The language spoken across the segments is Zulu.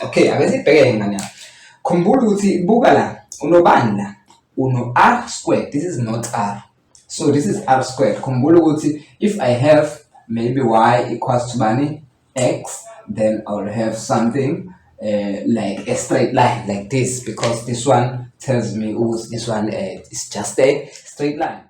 Okay, ake sibheke ngane yami. Khumbula ukuthi buka la, unobani la? Uno R squared. This is not R. So this is R squared. Khumbula ukuthi if I have maybe y equals to bani x, then I will have something like a straight line like this, because this one tells me this one is just a straight line.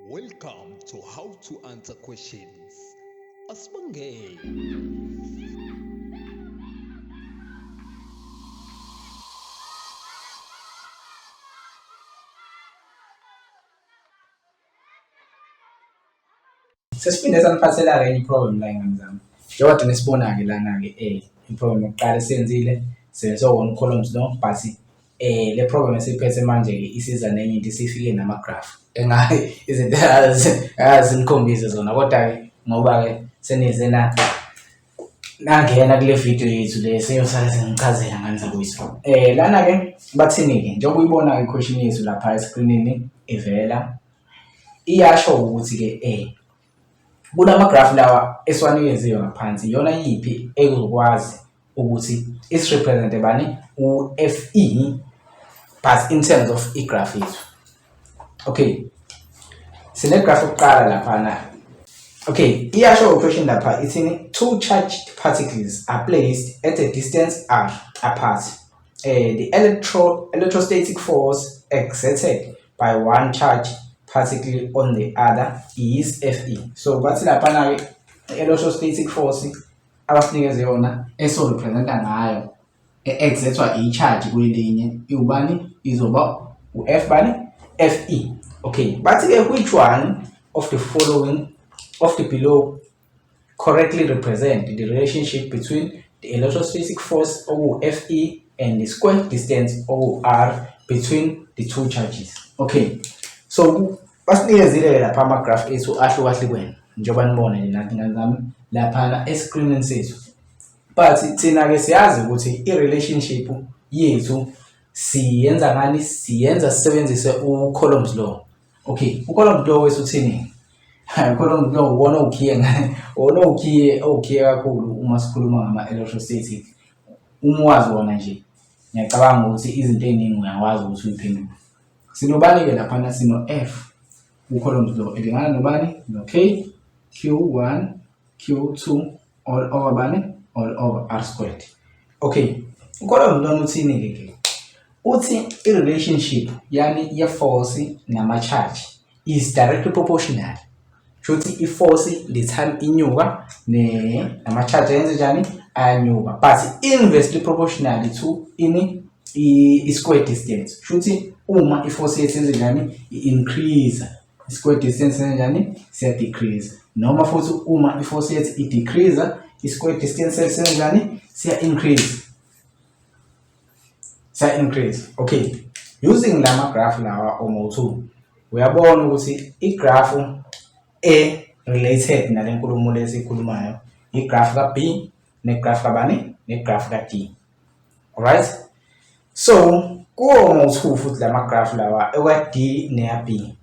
Welcome to How to Answer Questions. Asibongeni. Sesiphinde saniphathela-ke i-problem la ingane zami. Njengoba nisibona-ke lana-ke i-problem yokuqala senzile so columns no, but le problem esiphethe manje-ke isiza nenye into isifike nama-graph izinto azinikhombise zona, kodwa-ke ngoba-ke senize nangena kule video yethu le seyosala sengichazela ngane zakwethu. Lana-ke bathini-ke njengoba uyibona i-question yethu lapha eskrinini ivela iyasho ukuthi-ke kulama-graph lawa esiwanikeziwe ngaphansi iyona yiphi ekuzokwazi ukuthi isi-represente bani u-FE but in terms of i-graph yethu. Okay, sine-graph yokuqala laphana. Okay, iyasho question lapha ithini, two charged particles are placed at a distance r apart. The electrostatic force exerted by one charge particle on the other is Fe. So bathi laphana-ke electrostatic force abasinikeze yona eso-representa ngayo exertwa i-charge kwelinye iwubani, izoba u-F bani, Fe. Okay, bathi-ke which one of the following of the below correctly represent the relationship between the electrostatic force Fe and the square distance r between the two charges. Okay, so basinikezile lapha ama-graph ethu ahlukahlukene njengoba nibona nathi ngane zami laphana escreenini sethu, but thina-ke siyazi ukuthi i-relationship yethu siyenza ngani, siyenza sisebenzise u-Coulomb's law. Okay, u-Coulomb's law wethu uthini? U-Coulomb's law uwona okhiye kakhulu uma sikhuluma ngama-electrostatic. Uma wazi wona nje ngiyacabanga ukuthi izinto ey'ningi uyakwazi ukuthi uyiphendule. Sinobani-ke laphana, sino F u-Coulomb's law elingana nobani, no K, Q1, Q2 all over bani, all over R squared. Okay, u-Coulomb's law uthini-ke? Uthi i-relationship yani ye-force nama-charge is directly proportional. Shuthi i-force the time inyuka nama-charge ayenze njani, ayanyuka, but inversely proportional to i-square distance. Shuthi uma i-force yethu yenze njani, i-increase, i-square distance yenze njani, siya-decrease. Noma futhi uma i-force yethu i-decrease, i-square distance yenze njani, siya-increase. Okay, using lama graph lawa omo2 uyabona ukuthi i-graph related nale nkulumo lesikhulumayo i-graph ka-B ne-graph kabani, ne-graph ka-D. Alright, so kuwo-2 futhi lama graph lawa ewa-D neya-B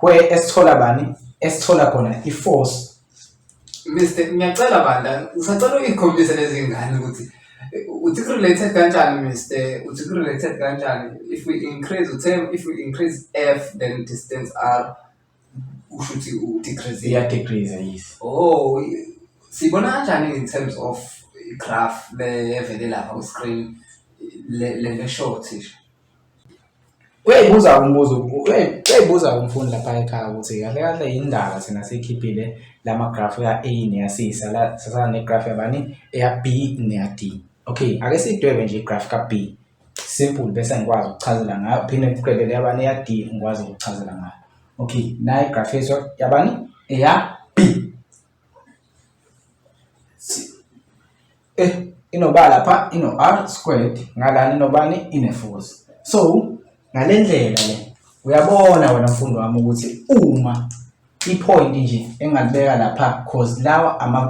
where esithola bani, esithola khona i-force. Mr. Ngiyacela bandla, ngisacela uyikhombise lezi ngane ukuthi uthi related kanjani Mr. Uthi related kanjani if we increase F then distance R ushuthi u-decrease. Iya-decrease, yes. Oh, sibona kanjani in terms of graph le evele lapha ku-screen le short isho? Uyayibuza umfundi lapha ekhaya ukuthi kahle kahle yindaba thina siyikhiphile lama-graph ya-A neya-C sasala ne-graph yabani, eya-B neya-D. Okay, ake sidwebe nje i-graph ka-B simple bese ngikwazi ukuchazela ngayo, phinde ngigqibele yabani eya-D ngikwazi ukuchazela ngayo. Okay, nayi i-graph yethu yabani, eya-B. Inoba lapha ino-R squared, ngalana inobani, ine-force. So ngale ndlela le uyabona wena mfundo wami ukuthi uma i-point nje engalibeka lapha cause lawa ama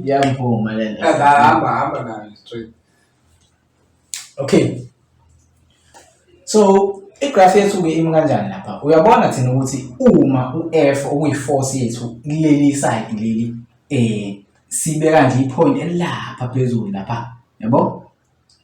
yampuma le hamba nayo. straight. Okay, so igraph yethu-ke imi kanjani lapha? Uyabona thina ukuthi uma u-f okuyi-force yethu kuleli side leli sibeka nje ipoint elapha phezulu lapha, yabo?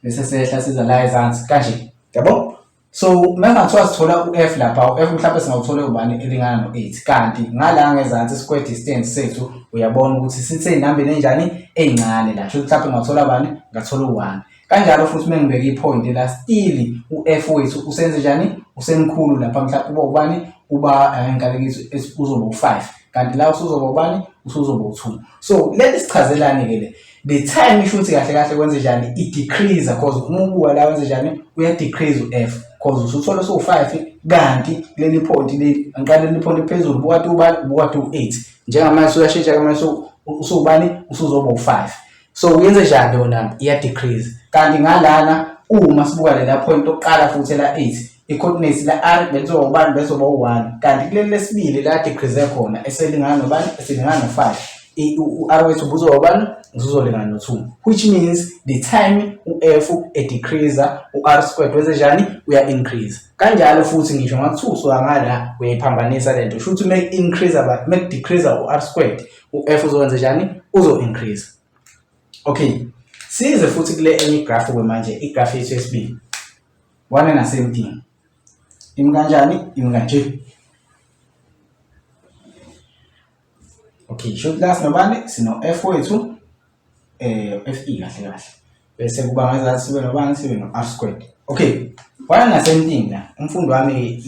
Bese sehla siza la ezansi kanje, yabo? So mengathiwa sithola u-f lapha, u-f mhlawumbe singawuthola ubani elingana no-8, kanti ngala ngezansi square distance sethu uyabona ukuthi sisey'nambeni enjani ey'ncane la, sho mhlawumbe ngathola bani, ngathola u-1. Kanjalo futhi mengibeka ipoint la still u-f wethu usenze njani, usemkhulu lapha mhlawumbe uba ubani, uba inkalekitho uzoba u5, kanti la usuzoba ubani, usuzoba u2. So leli sichazelane-ke le, the time isho ukuthi kahle kahle kwenze njani, i-decrease cause uma ubuka la wenze njani, uya-decrease u-f cause usuthola so5, kanti leli point leli ankaleli point phezulu bukade ubani, bukade u8, njengamanje uyashintsha kamanje usubani, usuzoba u5. So uyenze njani yona, iya-decrease. Kanti ngalana uma sibuka lela point oqala futhi la 8, i-coordinates la r belizoba ubani, belizoba u1, kanti kuleli lesibili la decrease khona eselingana nobani, eselingana no5, u-r wethu buzoba ubani, uzolingana no2, which means the time u-f decrease u-r squared wenze njani, uya increase. Kanjalo futhi ngisho ngaku2 usuka ngala uyayiphambanisa lento, sho ukuthi make increase make decrease u-r squared, u-f uzokwenza njani, uzo increase. Okay, size futhi kule enye graph manje, igraph yethu yesibili. One and the same thing. Imi kanjani, imi kanje. Okay, should last nobani, sino f wethu fe kahle kahle. Bese kuba ngazathi sibe nobani, sibe no r squared. Okay, one and the same thing la. Umfundo wami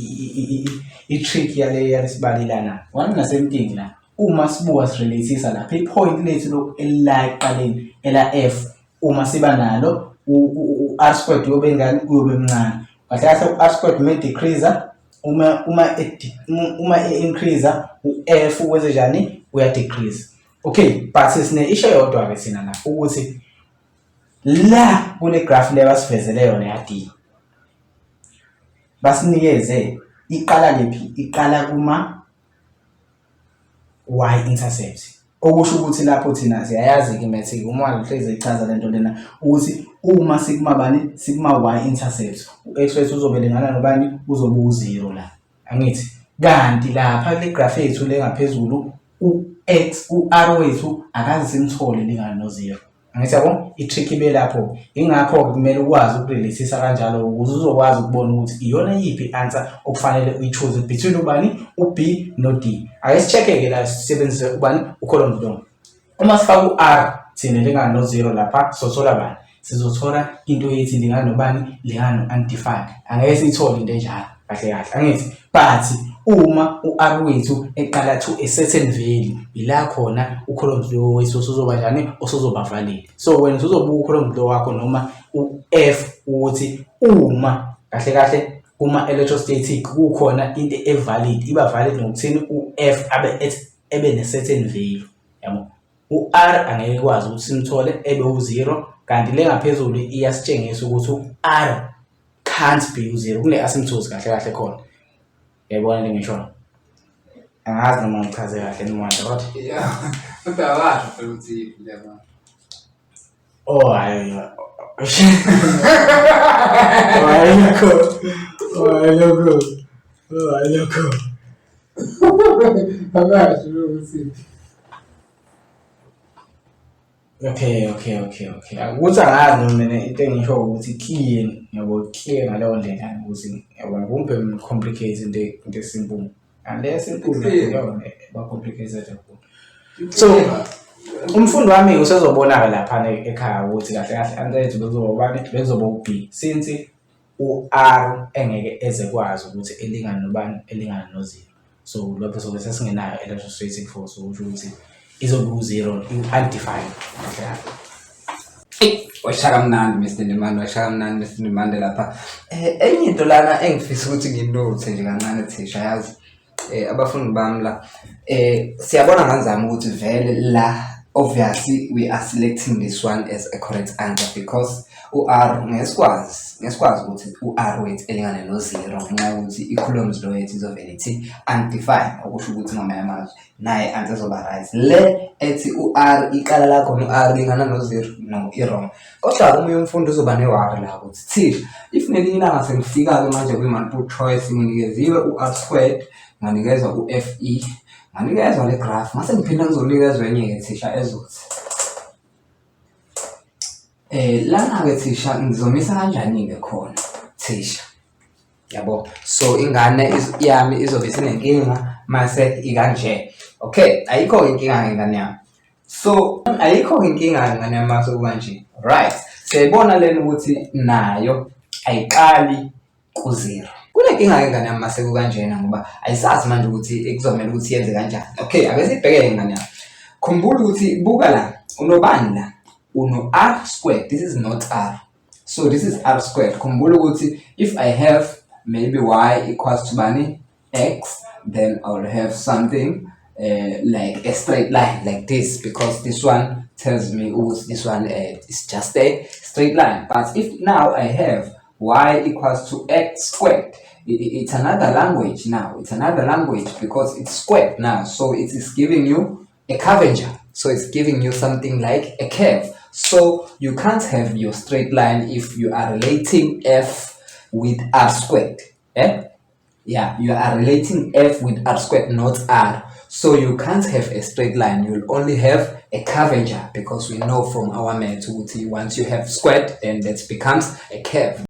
i-trick yalesibalilana. One and the same thing la. Uma sibuka sirelateisa lapha ipoint lethu lo elila eqaleni ela f, uma siba nalo u-r squared uyobe ngani, uyobe mncane. Kahle kahle u-r squared uma decrease, uma increase u-f wenze njani, uya decrease. Okay, but sine isho yodwa ke sina la ukuthi la kule graph le basivezele yona ya D, basinikeze iqala lephi, iqala kuma y-intercept, okusho ukuthi lapho thina siyayazi ke mathi uma ngihleze ichaza lento lena ukuthi uma sigma bani, sigma y-intercept, u-x wethu uzobelingana nobani, uzobe u0 la, angithi. Kanti lapha le graph yethu le ngaphezulu u-x, u-r wethu akaze simthole lingana no0, angithi yabo, i-trick ibe lapho. Ingakho kumele ukwazi ukurelateisa kanjalo ukuze uzokwazi ukubona ukuthi iyona yiphi answer okufanele uyi-choose between ubani, u-b no-d. Ake sicheck-ke la sisebenzise ubani, u-column long. Uma sifaka u-r thina lingana no0 lapha, sothola bani, sizothola into yethi lingana nobani, lingana no-undefined. Angeke siyithole into enjalo kahle kahle, angithi. But uma u-r wethu eqala to a certain value, ila khona u-column flow wethu usuzoba njani, usuzoba valid. So wena usuzobuka u-column flow wakho noma u-f ukuthi uma kahle kahle kuma electrostatic kukhona into evalid, iba valid ngokuthini u-f ebe ne-certain value, yabo. U-r angeke kwazi ukuthi simthole ebe u0, kanti le ngaphezulu iyasitshengisa ukuthi u-r can't be u0 kule asymptotes kahle kahle khona. Yabona le ngisho, angazi noma ngichaze kahle nimandla kodwa Yeah, kodwa washo phela ukuthi yabo. oh hayi lokho Abasho ukuthi okay ukuthi angazi noma mina into engisho ukuthi clear, yabo, clear ngaleyo ndlela ukuthi yabona kumbe complicate into esimple, and le simple yona ba complicated kakhulu. So umfundo wami usezobonaka lapha ekhaya ukuthi kahle kahle antethe bezoba u-b, since u-r engeke eze kwazi ukuthi elingana nobani, elingana no0. So lapho sobe sesingenayo electrostatic force, usho ukuthi izobe u0, undefined. washaka mnandi Mr. Ndimande, washaka mnandi Mr. Ndimande lapha. Enye into lana engifisa ukuthi nginothe nje kancane thisha, yazi abafundi bami la siyabona ngazama ukuthi vele la obviously we are selecting this one as a correct answer because u-r ngesikwazi ukuthi u-r wethu elingana no-0 ngenxa yokuthi i-columns law yethu izovele ithi undefined, okusho ukuthi ngamanye amazwi naye answer ezoba right. Le ethi u-r iqala la khona u-r lingana no-0 no, i-wrong. Kodwa omunye umfundi uzoba ne-worry la ukuthi thisha if nelinye ilanga sengifika-ke manje kwi-multiple choice nginikeziwe u-r squared, nganikezwa u-fe, nganikezwa le graph, mase ngiphinda ngizonikezwa enye-ke thisha ezothi lana-ke thisha ngizomisa kanjani-ke khona thisha, yabo? So ingane yami izobe isinenkinga mase ikanje. Okay, ayikho inkinga ngengane yami. So ayikho inkinga ngengane yami mase kanje. Right, siyayibona lena ukuthi nayo ayiqali ku-0. Kunenkinga ngengane yami mase kukanjena ngoba ayisazi manje ukuthi kuzomela ukuthi yenze kanjani. Okay, ake sibheke ingane yami. Khumbula ukuthi buka la, unobani la? Uno-r squared. This is not r. So this is r squared. Khumbula ukuthi if I have maybe y equals to bani x, then I will have something like a straight line like this, because this one tells me this one is just a straight line. But if now I have y equals to x squared, it's another language now. It's another language because it's squared now. So it is giving you a curvature. So it's giving you something like a curve. So you can't have your straight line if you are relating f with r squared. Yeah, you are relating f with r squared, not r. So you can't have a straight line. You'll only have a curvature, because we know from our math once you have squared, then that becomes a curve.